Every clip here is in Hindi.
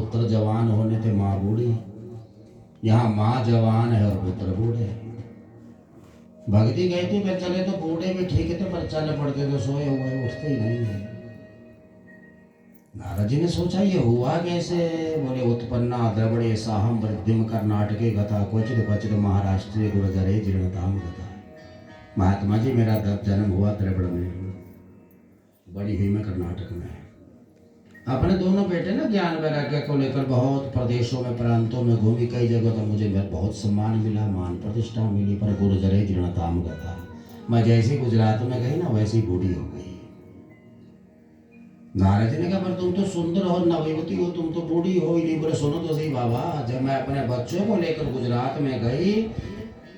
पुत्र जवान होने थे माँ बूढ़ी, यहाँ माँ जवान है और पुत्र बूढ़े। भक्ति कहती मैं चले तो बूढ़े भी ठीक है, तो पर चल पड़ते तो सोए हुए उठते ही नहीं है। नारद जी ने सोचा ये हुआ कैसे? बोले उत्पन्ना द्रविड़े साहम वृद्धिम कर्नाटके गथा क्वचित क्वचित महाराष्ट्रीय गुर्जरे जीर्णताम गथा। महात्मा जी मेरा जन्म हुआ द्रविड़ में, बड़ी हुई मैं कर्नाटक में। अपने दोनों बेटे ना ज्ञान वैराग्य को लेकर बहुत प्रदेशों में प्रांतों में घूमी, कई जगह तो मुझे बहुत सम्मान मिला, मान प्रतिष्ठा मिली, पर गुर्जरे जीर्णताम गथा। मैं जैसे गुजरात में गई ना वैसी बूढ़ी हो गई। नारद जी ने कहा पर तुम तो सुंदर हो, नवयुवती हो, तुम तो बूढ़ी हो ही नहीं। बोले सुनो तो सही बाबा, जब मैं अपने बच्चों को लेकर गुजरात में गई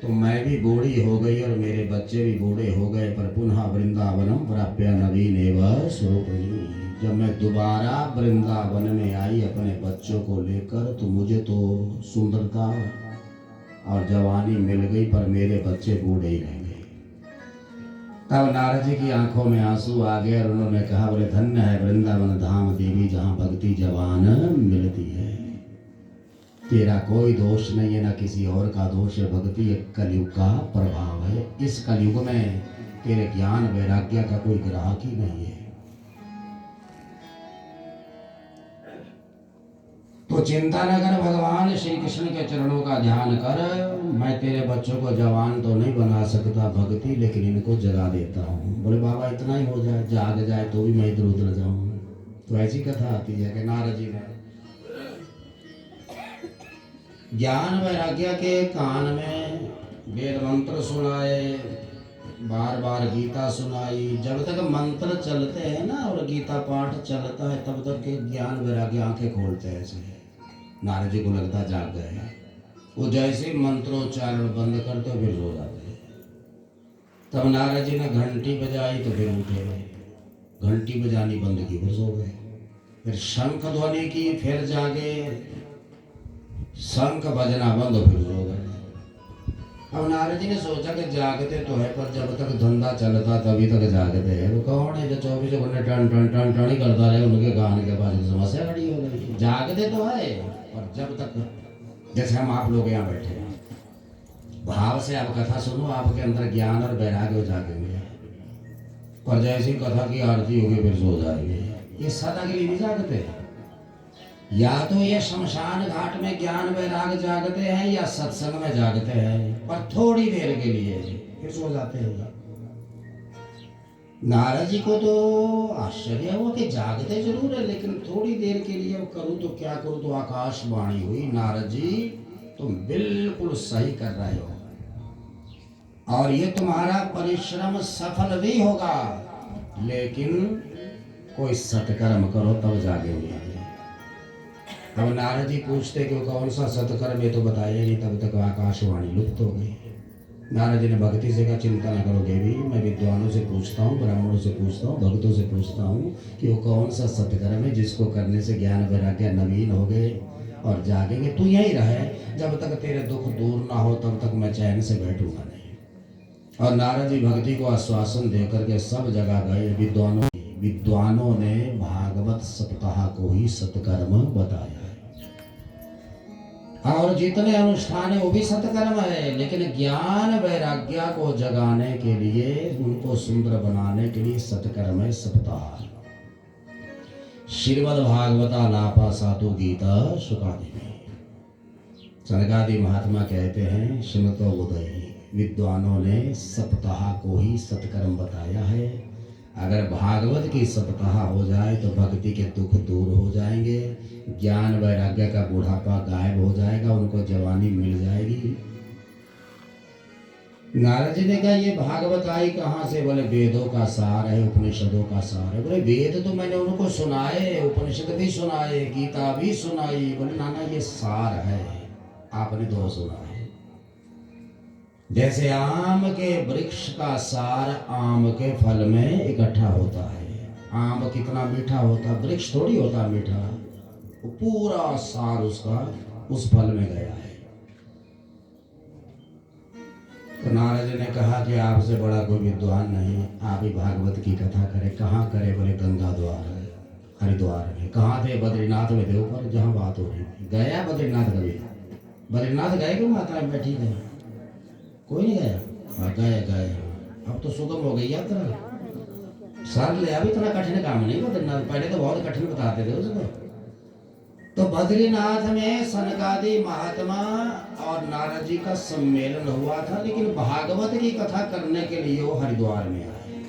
तो मैं भी बूढ़ी हो गई और मेरे बच्चे भी बूढ़े हो गए, पर पुनः वृंदावनम प्राप्य नवीन एवं स्वरूपिणी। जब मैं दोबारा वृंदावन में आई अपने बच्चों को लेकर तो मुझे तो सुंदरता और जवानी मिल गई, पर मेरे बच्चे बूढ़े ही रह गए। तब नारद जी की आंखों में आंसू आ गए और उन्होंने कहा बोले धन्य है वृंदावन धाम देवी, जहाँ भक्ति जवान मिलती है। तेरा कोई दोष नहीं है, ना किसी और का दोष है, भक्ति एक कलयुग का प्रभाव है। इस कलयुग में तेरे ज्ञान वैराग्य का कोई ग्राहक ही नहीं है। तो चिंता न कर, भगवान श्री कृष्ण के चरणों का ध्यान कर। मैं तेरे बच्चों को जवान तो नहीं बना सकता भक्ति, लेकिन इनको जगा देता हूँ। बोले बाबा इतना ही हो जाए, जाग जाए तो भी मैं इधर उधर जाऊँ। तो ऐसी कथा आती है कि नारद जी ने ज्ञान वैराग्य के कान में वेद मंत्र सुनाए, बार बार गीता सुनाई। जब तक मंत्र चलते हैं ना और गीता पाठ चलता है तब तक के ज्ञान वैराग्य आंखें खोलते हैं। ऐसे नारद जी को लगता जाग गए, वो जैसे मंत्रोच्चारण बंद करते फिर सो जाते। तब नारद जी ने घंटी बजाई तो फिर उठे, घंटी बजानी बंद की फिर सो गए। फिर शंख ध्वनि की फिर जागे, शंख बजना बंद फिर सो गए। अब नारद जी ने सोचा कि जागते तो है, पर जब तक धंधा चलता तभी तक जागते हैं। वो कौन है जो 24 घंटे टन टन टन टन ही करता रहे? उनके गाने के बाद समस्या खड़ी हो गई। जागते तो है, पर जब तक जैसे हम आप लोग यहाँ बैठे हैं, भाव से आप कथा सुनो, आपके अंदर ज्ञान और वैराग्य जागेंगे। पर जैसी कथा की आरती होगी फिर सो जाएंगे। ये सदा के लिए नहीं जागते। या तो ये शमशान घाट में ज्ञान वैराग जागते हैं या सत्संग में जागते हैं, पर थोड़ी देर के लिए फिर सो जाते हैं। नारद जी को तो आश्चर्य हुआ कि जागते जरूर है लेकिन थोड़ी देर के लिए करूं तो क्या करूं। तो आकाशवाणी हुई, नारद जी तुम बिल्कुल सही कर रहे हो और ये तुम्हारा परिश्रम सफल भी होगा, लेकिन कोई सत्कर्म करो तब जागेंगे। अब नारद जी पूछते कि कौन सा सत्कर्म, ये तो बताया नहीं। तब तक आकाशवाणी लुप्त हो गई। नारद जी ने भक्ति से कहा चिंता न करो देवी, मैं विद्वानों से पूछता हूँ, ब्राह्मणों से पूछता हूँ, भक्तों से पूछता हूँ कि वो कौन सा सत्कर्म है जिसको करने से ज्ञान वैराग्य नवीन हो गए और जागेंगे। तू यही रहे, जब तक तेरे दुख दूर ना हो तब तक मैं चैन से बैठूंगा नहीं। और नारद जी भक्ति को आश्वासन देकर के सब जगह गए। विद्वानों ने भागवत सप्ताह को ही सत्कर्म बताया है और जितने अनुष्ठान है वो भी सत्कर्म है, लेकिन ज्ञान वैराग्य को जगाने के लिए, उनको सुंदर बनाने के लिए सत्कर्म है सप्ताह। श्रीमद् भागवता लापा सातु गीता शुकादि में सनकादि महात्मा कहते हैं श्रीमतो उदय विद्वानों ने सप्ताह को ही सत्कर्म बताया है। अगर भागवत की सप्ताह हो जाए तो भक्ति के दुख दूर हो जाएंगे, ज्ञान वैराग्य का बुढ़ापा गायब हो जाएगा, उनको जवानी मिल जाएगी। नारद जी ने कहा ये भागवत आई कहाँ से? बोले वेदों का सार है, उपनिषदों का सार है। बोले वेद तो मैंने उनको सुनाए, उपनिषद भी सुनाए, गीता भी सुनाई। बोले नाना ये सार है, आपने दो सुना है। जैसे आम के वृक्ष का सार आम के फल में इकट्ठा होता है। आम कितना मीठा होता, वृक्ष थोड़ी होता मीठा, वो पूरा सार उसका उस फल में गया है। तो नारद जी ने कहा कि आपसे बड़ा कोई विद्वान नहीं, आप ही भागवत की कथा करें। कहाँ करें? बोले गंगा द्वार है, हरिद्वार में। कहाँ थे? बद्रीनाथ में थे ऊपर, जहाँ बात हो बद्रीनाथ कभी? बद्रीनाथ गए क्यों? माता रानी बैठी है, कोई नहीं गया? हाँ गए गए। अब तो सुगम हो गई यात्रा, सरल है, अब इतना कठिन काम नहीं बद्रीनाथ, पहले तो बहुत कठिन बताते थे उसको। तो बद्रीनाथ में सनकादि महात्मा और नारद जी का सम्मेलन हुआ था, लेकिन भागवत की कथा करने के लिए वो हरिद्वार में आए,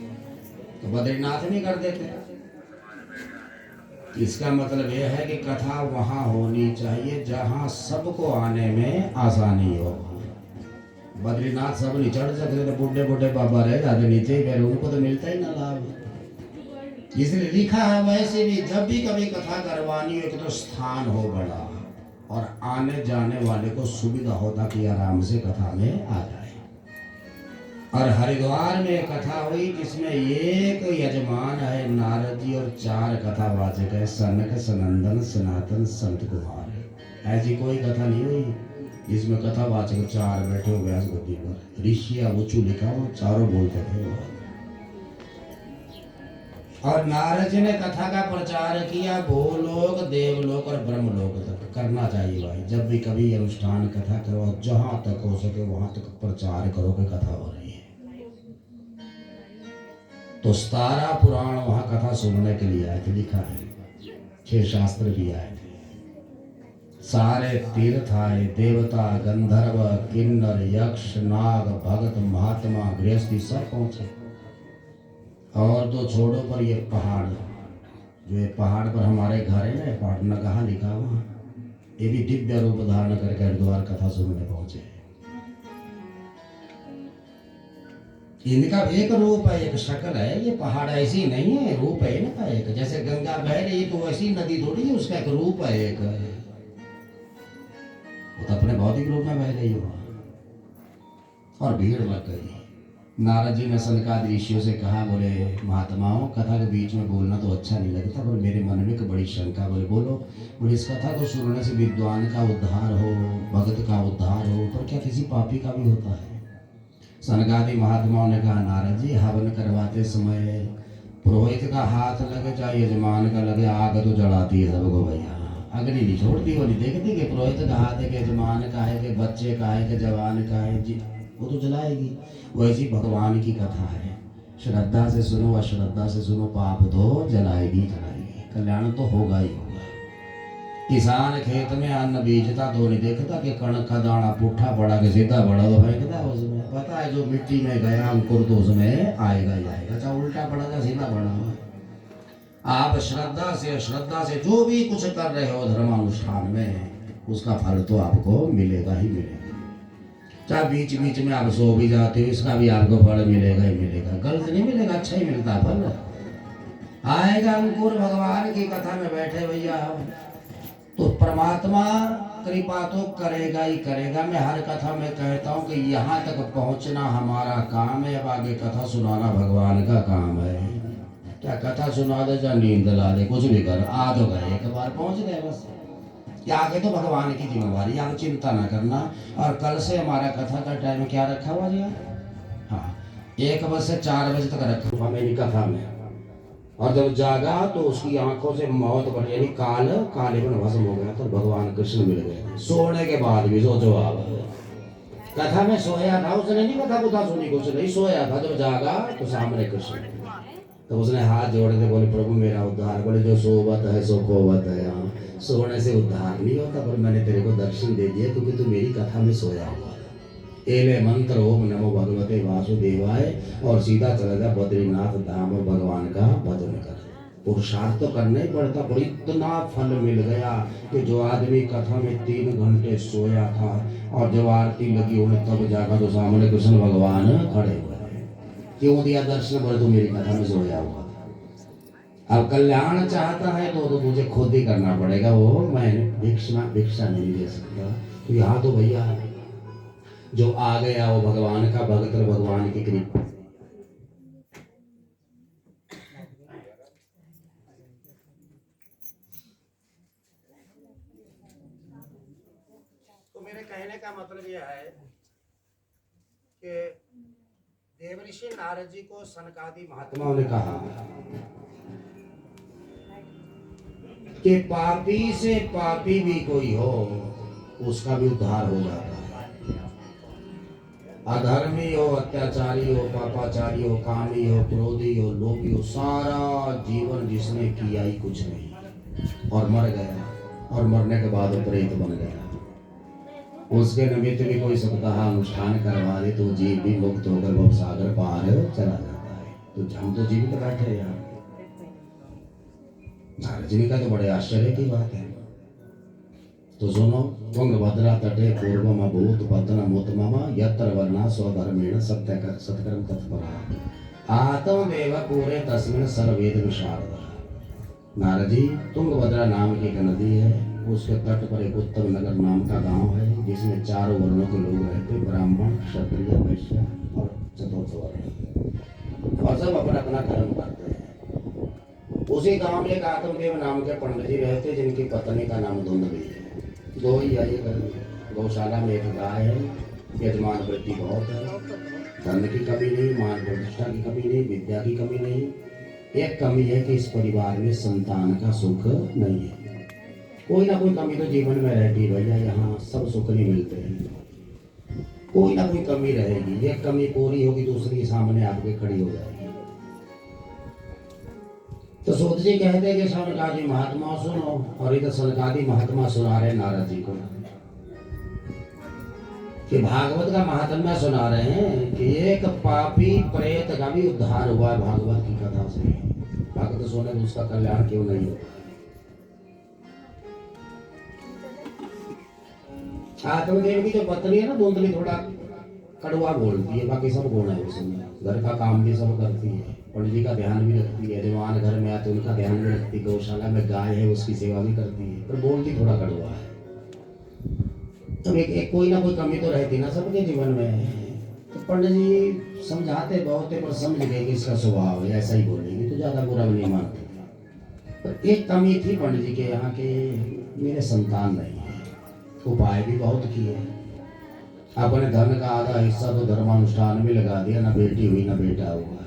तो बद्रीनाथ में कर देते। इसका मतलब यह है कि कथा वहां होनी चाहिए जहां सबको आने में आसानी हो। बद्रीनाथ सब नहीं चढ़ सकते, तो बूढ़े बूढ़े बाबा रह जाते नीचे, फिर उनको तो मिलता ही ना लाभ। इसलिए लिखा है वैसे भी जब भी कभी कथा करवानी हो, एक तो स्थान हो बड़ा और आने जाने वाले को सुविधा हो ताकि आराम से कथा में आ जाए। और हरिद्वार में कथा हुई जिसमें एक यजमान है नारद जी और 4 कथावाचक है, सनक सनंदन सनातन संत कुमार। ऐसी कोई कथा नहीं हुई जिसमें कथावाचक 4 बैठे हो व्यास गद्दी पर। ऋषि ऊंचू लिखा, वो चारों बोलते थे वो। और नारद जी ने कथा का प्रचार किया भूलोक देवलोक और ब्रह्मलोक तक। करना चाहिए भाई, जब भी कभी अनुष्ठान कथा करो, जहां तक हो सके वहां तक प्रचार करो कि कथा हो रही है। तो 17 पुराण वहां कथा सुनने के लिए आए थे, लिखा है 6 शास्त्र भी आए थे, सारे तीर्थ आए, देवता गंधर्व किन्नर यक्ष नाग भगत महात्मा गृहस्थी सब पहुंचे। और तो छोड़ो पर ये पहाड़, जो ये पहाड़ पर हमारे घर है ना, पहाड़ नगाहा लिखा हुआ, ये भी दिव्य रूप धारण करके हरिद्वार कथा सुनने पहुंचे। इनका एक रूप है, एक शक्ल है, ये पहाड़ ऐसी नहीं है, रूप है इनका एक। जैसे गंगा बह रही तो ऐसी नदी थोड़ी है, उसका एक रूप है एक, वो तो अपने भौतिक रूप में बह रही हो। और भीड़ लग गई। नारद जी ने सनकादि ऋषियों से कहा, बोले महात्माओं कथा के बीच में बोलना तो अच्छा नहीं लगता, पर मेरे मन में एक बड़ी शंका। बोले बोलो। बोले इस कथा को सुनने से विद्वान का उद्धार हो, भगत का उद्धार हो, पर क्या किसी पापी का भी होता है? सनकादि महात्माओं ने कहा, नारद जी हवन करवाते समय पुरोहित का हाथ लगे चाहे यजमान का लगे, आग तो जलाती है सबको भैया, अग्नि नहीं छोड़ती। वो नहीं देखती कि पुरोहित का हाथ है कि यजमान का है कि बच्चे का है कि जवान का है, जी वो तो जलाएगी। वैसी भगवान की कथा है, श्रद्धा से सुनो अश्रद्धा से सुनो, पाप तो जलाएगी जलाएगी, कल्याण तो होगा ही होगा। किसान खेत में अन्न बीजता तो नहीं देखता कि कणक का दाना पुट्ठा पड़ा के सीधा पड़ा तो फेंकता है उसमें, पता है जो मिट्टी में गया अंकुर तो उसमें आएगा ही आएगा, चाहे उल्टा पड़ा सीधा पड़ा हुआ। आप श्रद्धा से अश्रद्धा से जो भी कुछ कर रहे हो धर्मानुष्ठान में, उसका फल तो आपको मिलेगा ही मिलेगा। चाहे बीच बीच में आप सो भी जाते हो, इसका भी आपको फल मिलेगा ही मिलेगा, गलत नहीं मिलेगा, अच्छा ही मिलता फल आएगा। अंकुर भगवान की कथा में बैठे भैया, तो परमात्मा कृपा तो करेगा ही करेगा। मैं हर कथा में कहता हूँ कि यहाँ तक पहुँचना हमारा काम है, अब आगे कथा सुनाना भगवान का काम है। क्या कथा सुना दे या नींद ला दे, कुछ भी कर, आ तो गए, एक बार पहुँच गए बस। आगे तो भगवान की जिम्मेवारी, आप चिंता ना करना। और कल से हमारा कथा का टाइम क्या रखा हुआ जी? हाँ 1 बजे से 4 बजे तक रखा हुआ मेरी कथा में। और जब जागा तो उसकी आंखों से मौत बढ़, यानी कालेपन भस्म हो गया, तो भगवान कृष्ण मिल गए। सोने के बाद भी सोचो आप, कथा में सोया था उसने, नहीं कथा कुथा सुनी, कुछ नहीं सोया था, जब जागा तो सामने कृष्ण। तो उसने हाथ जोड़े थे, बोले प्रभु मेरा उद्धार। बोले जो सोवत है सो खोवत है, यहाँ सोने से उद्धार नहीं होता, पर मैंने तेरे को दर्शन दे दिया क्योंकि तू मेरी कथा में सोया हुआ था। एले मंत्र ओम नमो भगवते वासुदेवाय, और सीधा चला जा बद्रीनाथ धाम और भगवान का भजन कर। पुरुषार्थ तो करना ही पड़ता, पर इतना फल मिल गया कि जो आदमी कथा में 3 घंटे सोया था और जब आरती लगी उन्हें तब जागा तो सामने कृष्ण भगवान खड़े हुए। क्यों दिया दर्शन? बोले तो मेरी कथा में सोया हुआ था। अब कल्याण चाहता है तो तुझे खुद ही करना पड़ेगा, वो मैं भिक्षा नहीं दे सकता। तो यहाँ तो भैया जो आ गया वो भगवान का भक्त और भगवान की कृपा। तो मेरे कहने का मतलब यह है कि देवऋषि नारद जी को सनकादि महात्माओं ने कहा कि पापी से पापी भी कोई हो उसका भी उद्धार हो जाता है। अधर्मी हो, अत्याचारी हो, पापाचारी हो, कामी हो, क्रोधी हो, लोभी हो, सारा जीवन जिसने किया ही कुछ नहीं और मर गया, और मरने के बाद प्रेत बन गया, उसके निमित्त भी कोई सप्ताह अनुष्ठान करवा दे तो जीव भी मुक्त होकर भव सागर पार चला जाता है। तो हम तो जीवित बैठे यार। नारद जी का तो बड़े आश्चर्य की बात है। तो सुनो, तुंगभद्रा तटे पूर्वम भूत पतनमुत्तमम यत्र वर्णा स्वधर्मेण सत्कर्म तत्परा आत्मदेव पूरे तस्मिन् सर्ववेद विशारद। नारद जी, तुंगभद्रा नाम की एक नदी है, उसके तट पर एक उत्तम नगर नाम का गांव है जिसमें चारों वर्णों के लोग रहते, ब्राह्मण, क्षत्रिय, वैश्य और चतुर्थ वर्ण, और सब अपना अपना कर्म करते हैं। उसी गांव में एक आत्मदेव नाम के पंडित जी रहते जिनकी पत्नी का नाम धुंधली है। दो ही आई घर में। गौशाला में एक गाय है, यजमान वृत्ति बहुत है, धन की कमी नहीं, मान प्रतिष्ठा की कमी नहीं, विद्या की कमी नहीं। एक कमी है कि इस परिवार में संतान का सुख नहीं है। कोई ना कोई कमी तो जीवन में रहती है भैया, यहाँ सब सुख नहीं मिलते हैं, कोई ना कोई कमी रहेगी। एक कमी पूरी होगी, दूसरी सामने आपके खड़ी हो जाएगी। तो सूत जी कहते हैं कि सनकादि महात्मा सुनो, और इधर सनकादि महात्मा सुना रहे नारद जी को कि भागवत का महात्म्य सुना रहे हैं कि एक पापी प्रेत का भी उद्धार हुआ है भागवत की कथा से। भक्त सुने तो उसका कल्याण क्यों नहीं होगा। आत्मदेव की जो पत्नी है ना धुंधली, थोड़ा कड़वा बोलती है, बाकी सब गुण है उसमें। घर का काम भी सब करती है, पंडित जी का ध्यान भी रखती है, जवान घर में आते उनका ध्यान भी रखती है, गौशाला में गाय है उसकी सेवा भी करती है, पर बोलती थोड़ा कड़वा है। तो एक कोई ना कोई कमी तो रहती ना सबके जीवन में। तो पंडित जी समझाते बहुत है, पर समझ गए कि इसका स्वभाव है, ऐसा ही बोलेंगे तो ज्यादा बुरा भी नहीं मानते। पर एक कमी थी पंडित जी के यहाँ के, मेरे संतान नहीं है। उपाय भी बहुत किए, अपने धन का आधा हिस्सा तो धर्मानुष्ठान में लगा दिया, ना बेटी हुई ना बेटा हुआ।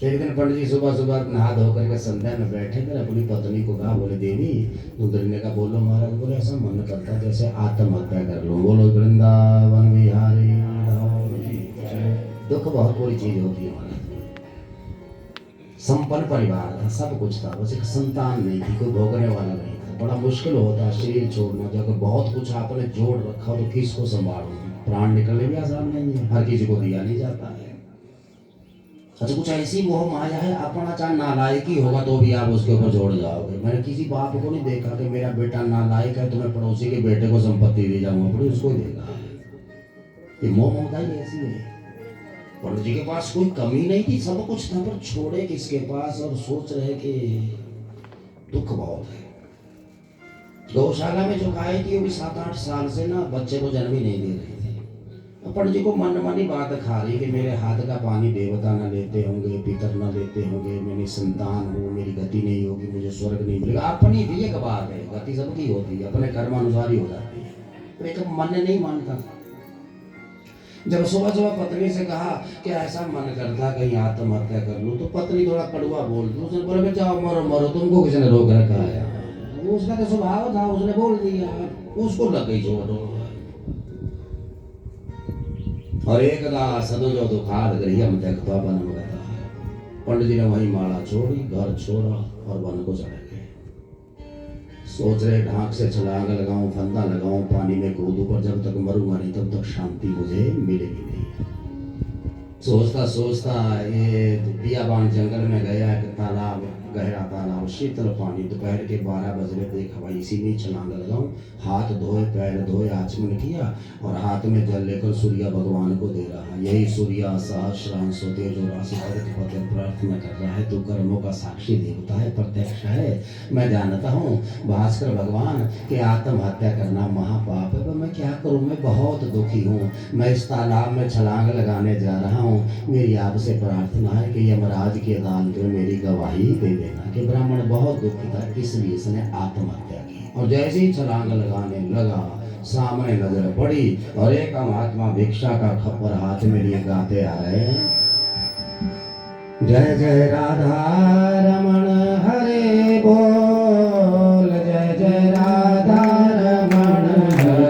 एक दिन पंडित जी सुबह सुबह नहा धो करके संध्या में बैठे, फिर अपनी पत्नी को कहा, बोले देवी दूसरे का बोलो महाराज। बोले ऐसा मन करता जैसे आत्महत्या कर लो। बोलो वृंदावन बिहारी। दुख बहुत बुरी चीज होती है महाराज। संपन्न परिवार था, सब कुछ था, बस एक संतान नहीं थी, कोई भोगने वाला नहीं था। बड़ा मुश्किल होता शरीर छोड़ना, जब बहुत कुछ आपने जोड़ रखा तो किसको संभालो। प्राण निकलने भी आसान नहीं है, हर किसी को दिया नहीं जाता है। अच्छा, कुछ ऐसी मोह माया है, अपना चाहे नालायकी होगा तो भी आप उसके ऊपर जोड़ जाओगे। मैंने किसी बाप को नहीं देखा कि मेरा बेटा नालायक है तो मैं पड़ोसी के बेटे को संपत्ति दे जाऊंगा, अपनी उसको ही देगा। ये मोह ममता ही ऐसी है। पंडित जी के पास कोई कमी नहीं थी, सब कुछ था, पर छोड़े किसके पास, और सोच रहे कि दुख बहुत है। गौशाला में जो गाय थी वो भी 7-8 साल से ना बच्चे को जन्म ही नहीं दे रही थी। पंडित जी को मन मानी बात खा रही कि मेरे हाथ का पानी देवता न लेते होंगे, पितर न लेते होंगे, मैंने संतान हूँ, मेरी गति नहीं होगी, मुझे स्वर्ग नहीं मिलेगा। अपनी भी एक बात है, गति सबकी होती है, अपने कर्म अनुसार ही हो जाती है, पर एक मन नहीं मानता। जब सुबह सुबह पत्नी से कहा कि ऐसा मन करता कहीं आत्महत्या कर लूं, तो पत्नी थोड़ा कड़वा बोल दी। उसने बोला जाओ मरो मरो, तुमको किसने रोक रखा है। उसका तो स्वभाव था, उसने बोल दिया, उसको लग गई चोट। और एकदा सदो दुखाद गृहम त्यक्त्वा वनम गतः। पंडित जी ने वही माला छोड़ी, घर छोड़ा और वन को चले गए। सोच रहे ढाक से छलांग लगाऊं, फंदा लगाऊं, पानी में कूदूं, पर जब तक मरूंगा नहीं तब तक शांति मुझे मिलेगी नहीं। सोचता सोचता ये बियाबान जंगल में गया, एक तालाब, गहरा तालाब, शीतल पानी। दोपहर के 12 बज रहे, देखा भाई इसी में छलांग लगाऊं। हाथ धोए, पैर धोए, आचमन किया और हाथ में जल लेकर सूर्य भगवान को दे रहा। यही सूर्य सहस्रांश होते जो राशि पति प्रार्थना कर रहा है, तू कर्मों का साक्षी देवता है, प्रत्यक्ष है। मैं जानता हूँ भास्कर भगवान कि आत्महत्या करना महापाप है, पर मैं क्या करूँ, मैं बहुत दुखी हूँ। मैं इस तालाब में छलांग लगाने जा रहा हूँ। मेरी आपसे प्रार्थना है कि यमराज की अदालत में मेरी गवाही दे देना कि ब्राह्मण बहुत दुखी था, इसलिए इसने आत्महत्या की। और जैसे ही छलांग लगाने लगा, सामने नजर पड़ी और एक महात्मा भिक्षा का खप्पर हाथ में लिए गाते आ रहे हैं, जय जय राधा रमण हरे बोल, जय जय राधा रमण हरे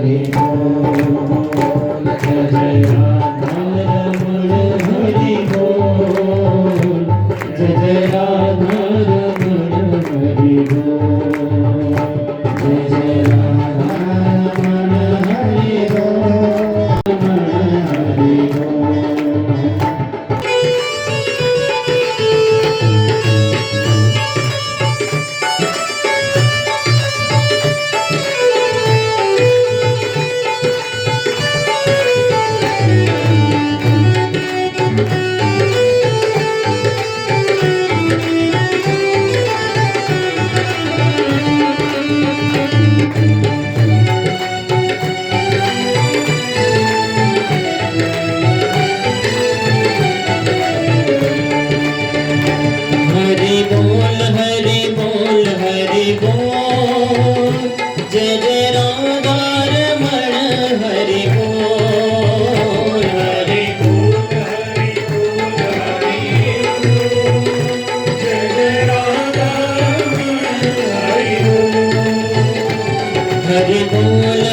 हरि बोल